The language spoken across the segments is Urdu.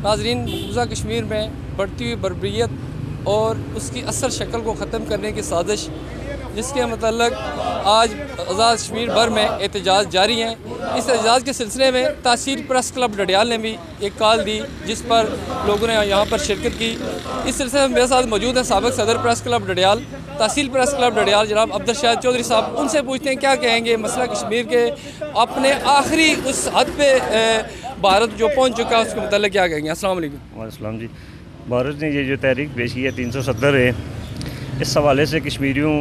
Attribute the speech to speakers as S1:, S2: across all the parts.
S1: ناظرین، مقبوضہ کشمیر میں بڑھتی ہوئی بربریت اور اس کی اصل شکل کو ختم کرنے کی سازش، جس کے متعلق آج آزاد کشمیر بھر میں احتجاج جاری ہیں۔ اس احتجاج کے سلسلے میں تحصیل پریس کلب ڈڈیال نے بھی ایک کال دی، جس پر لوگوں نے یہاں پر شرکت کی۔ اس سلسلے میں میرے ساتھ موجود ہیں سابق صدر پریس کلب ڈڈیال، تحصیل پریس کلب ڈڈیال جناب عبدالشاہد چودھری صاحب۔ ان سے پوچھتے ہیں کیا کہیں گے مسئلہ کشمیر کے اپنے آخری اس حد پہ بھارت جو پہنچ چکا ہے، اس کے متعلق کیا کہیں گے؟ السلام علیکم۔
S2: وعلیکم السلام جی۔ بھارت نے یہ جو تحریک پیش کی ہے 370 ہے، اس حوالے سے کشمیریوں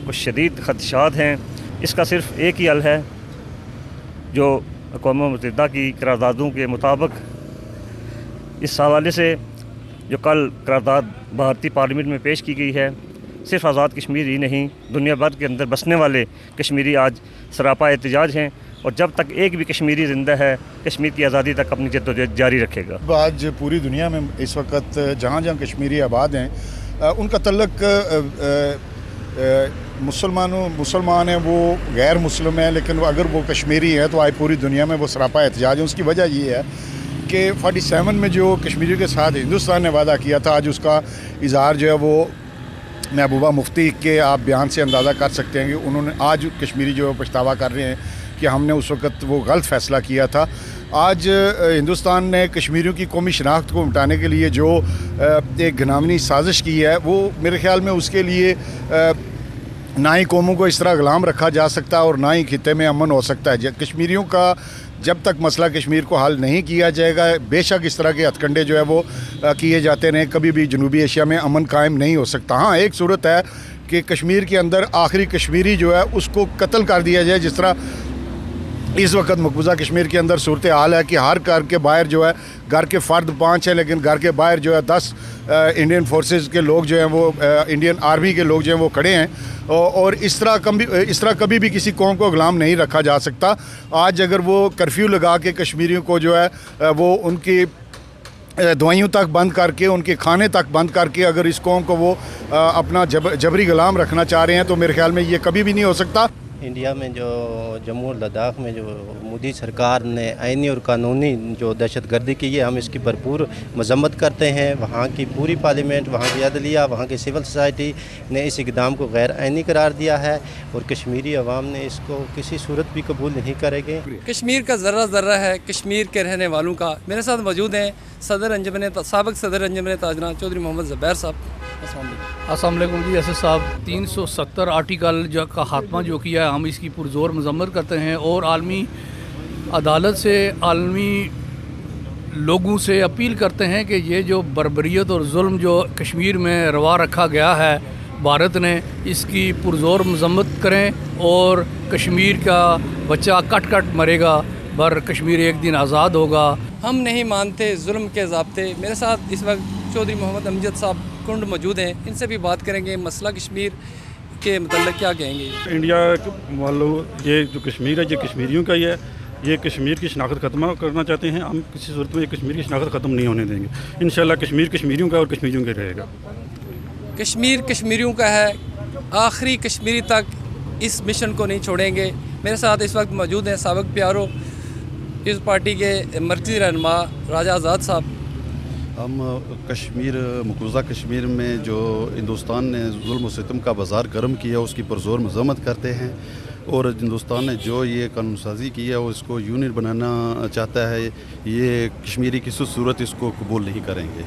S2: کو شدید خدشات ہیں۔ اس کا صرف ایک ہی حل ہے، جو اقوام متحدہ کی قراردادوں کے مطابق اس حوالے سے جو کل قرارداد بھارتی پارلیمنٹ میں پیش کی گئی ہے، صرف آزاد کشمیر ہی نہیں، دنیا بھر کے اندر بسنے والے کشمیری آج سراپا احتجاج ہیں، اور جب تک ایک بھی کشمیری زندہ ہے، کشمیر کی آزادی تک اپنی جدوجہد جاری رکھے گا۔
S3: آج پوری دنیا میں اس وقت جہاں جہاں کشمیری آباد ہیں، ان کا تعلق مسلمان ہیں، وہ غیر مسلم ہیں، لیکن اگر وہ کشمیری ہیں تو آج پوری دنیا میں وہ سراپا احتجاج ہے۔ اس کی وجہ یہ ہے کہ 47 میں جو کشمیریوں کے ساتھ ہندوستان نے وعدہ کیا تھا، آج اس کا اظہار جو ہے وہ محبوبہ مفتی کے آپ بیان سے اندازہ کر سکتے ہیں کہ انہوں نے آج کشمیری جو پچھتاوا کر رہے ہیں کہ ہم نے اس وقت وہ غلط فیصلہ کیا تھا۔ آج ہندوستان نے کشمیریوں کی قومی شناخت کو مٹانے کے لیے جو ایک گھناونی سازش کی ہے، وہ میرے خیال میں اس کے لیے نہ ہی قوموں کو اس طرح غلام رکھا جا سکتا اور نہ ہی خطے میں امن ہو سکتا ہے۔ کشمیریوں کا جب تک مسئلہ کشمیر کو حل نہیں کیا جائے گا، بے شک اس طرح کے ہتھ کنڈے جو ہے وہ کیے جاتے رہیں، کبھی بھی جنوبی ایشیا میں امن قائم نہیں ہو سکتا۔ ہاں، ایک صورت ہے کہ کشمیر کے اندر آخری کشمیری جو ہے اس کو قتل کر دیا جائے، جس طرح اس وقت مقبوضہ کشمیر کے اندر صورتحال ہے کہ ہر گھر کے باہر جو ہے، گھر کے فرد 5 ہیں لیکن گھر کے باہر جو ہے 10 انڈین فورسز کے لوگ جو ہیں، وہ انڈین آرمی کے لوگ جو ہیں وہ کھڑے ہیں، اور اس طرح کبھی بھی کسی قوم کو غلام نہیں رکھا جا سکتا۔ آج اگر وہ کرفیو لگا کے کشمیریوں کو جو ہے وہ ان کی دوائیوں تک بند کر کے، ان کے کھانے تک بند کر کے اگر اس قوم کو وہ اپنا جبری غلام رکھنا چاہ رہے ہیں، تو میرے خیال میں یہ کبھی بھی نہیں ہو سکتا۔
S4: انڈیا میں جو جموں اور لداخ میں جو مودی سرکار نے آئینی اور قانونی جو دہشت گردی کی ہے، ہم اس کی بھرپور مذمت کرتے ہیں۔ وہاں کی پوری پارلیمنٹ، وہاں کی عدلیہ، وہاں کی سول سوسائٹی نے اس اقدام کو غیر آئینی قرار دیا ہے، اور کشمیری عوام نے اس کو کسی صورت بھی قبول نہیں کرے گے۔
S1: کشمیر کا ذرہ ذرہ ہے کشمیر کے رہنے والوں کا۔ میرے ساتھ موجود ہیں سابق صدر انجمن تاجران چودھری محمد زبیر صاحب۔
S5: السلام علیکم جی۔ ایسے صاحب، 370 آرٹیکل کا خاتمہ جو کیا ہے، ہم اس کی پرزور مذمت کرتے ہیں، اور عالمی عدالت سے، عالمی لوگوں سے اپیل کرتے ہیں کہ یہ جو بربریت اور ظلم جو کشمیر میں روا رکھا گیا ہے بھارت نے، اس کی پرزور مذمت کریں، اور کشمیر کا بچہ کٹ کٹ مرے گا، کشمیر ایک دن آزاد ہوگا۔
S1: ہم نہیں مانتے ظلم کے ضابطے۔ میرے ساتھ اس وقت چودھری محمد امجد صاحب کنڈ موجود ہیں، ان سے بھی بات کریں گے مسئلہ کشمیر کے متعلق کیا کہیں گے۔
S6: انڈیا والوں، یہ جو کشمیر ہے یہ کشمیریوں کا ہی ہے، یہ کشمیر کی شناخت ختم کرنا چاہتے ہیں۔ ہم کسی صورت میں کشمیر کی شناخت ختم نہیں ہونے دیں گے۔ انشاءاللہ کشمیر کشمیریوں کا اور کشمیریوں کا رہے گا۔
S1: کشمیر کشمیریوں کا ہے، آخری کشمیری تک اس مشن کو نہیں چھوڑیں گے۔ میرے ساتھ اس وقت موجود ہیں سابق پیارو اس پارٹی کے مرکزی رہنما راجہ آزاد صاحب۔
S7: ہم مقبوضہ کشمیر میں جو ہندوستان نے ظلم و ستم کا بازار گرم کیا، اس کی پرزور مذمت کرتے ہیں، اور ہندوستان نے جو یہ قانون سازی کی ہے، وہ اس کو یونین بنانا چاہتا ہے، یہ کشمیری کسی صورت اس کو قبول نہیں کریں گے۔